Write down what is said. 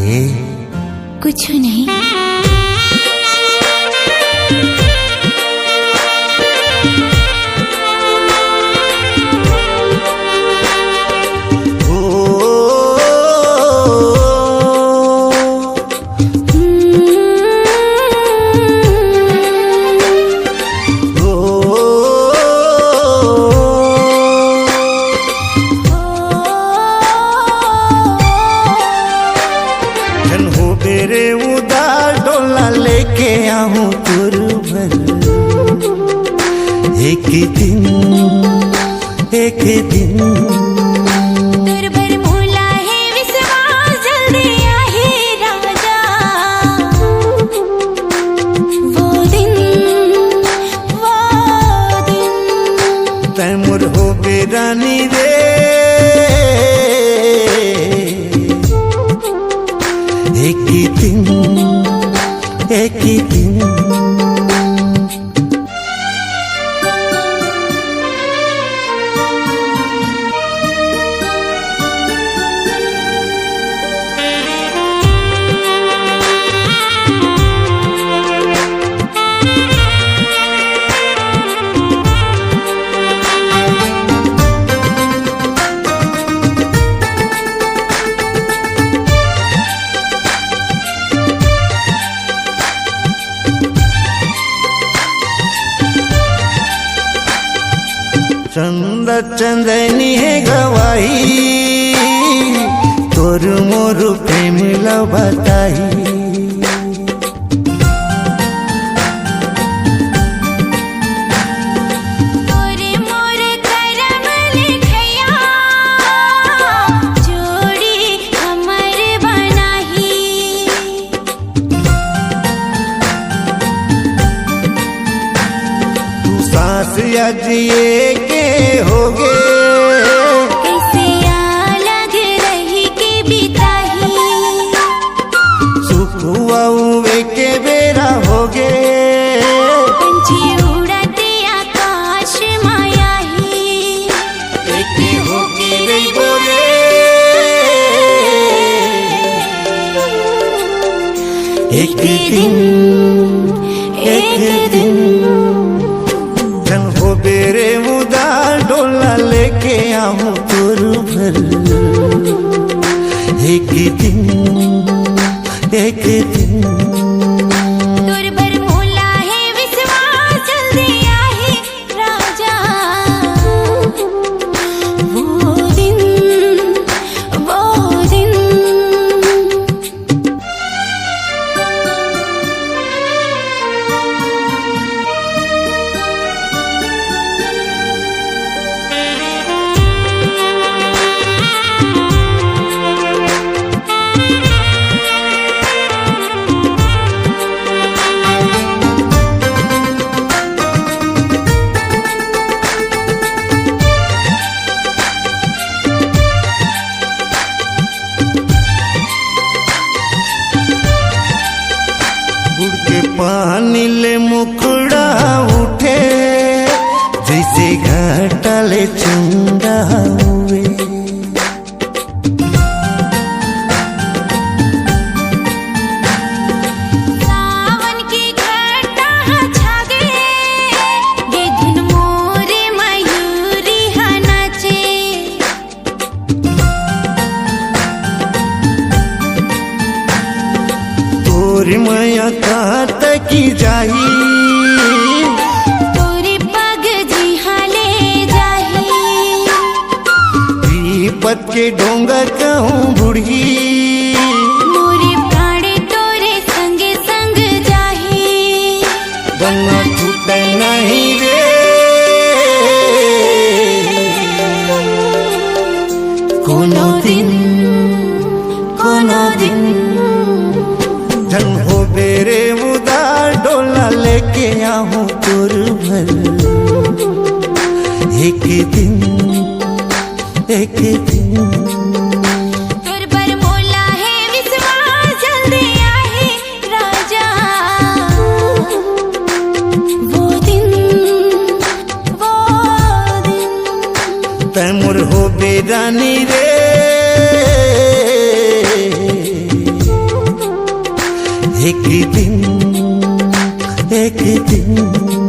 है? कुछ नहीं। तेरे उदार डोला लेके आऊं तुर भर, एक दिन तुर भर मोला है विश्वास, जल्दी आहे राजा। वो दिन तैमुर हो बेरानी रे, एक दिन चंद चंदनी है गवाही, तोर मोर प्रेम लबताई। तोरे मोर करम लिखया, जोड़ी हमर बनाही। तू सांस जिए के होगे, कैसे अलग रही के बिताही। सुख हुए के बेरा होगे, पंछी उड़ते आकाश माया ही। एक होके रे बोले, एक दिन जन हो बेरे उदार डोला लेके आऊं तुर भर, एक दिन तुर भर मोला है विश्वास, जल्दी आहे राजा। वो दिन उड़ के पानी ले मुखड़ा उठे, जैसे घाटले चंदा हुए। सावन की घटा छागे, ये धुन मोरे मयूरी नाचे। तोरी मैया कहाँ तक जाही, तोरी पग जिहाले जाही। विपत के डोंगा कहूँ बुढ़ी, मोरे प्राण तोरे संग संग जाही। बन्ना छूटे नहीं रे, कोनो दिन जन हो बेरे उदार डोला लेके आऊं तुर भर, एक दिन तुर पर मोला है विश्वास, जल्दी आहे राजा। वो दिन तैमुर हो बेरानी रे, एक दिन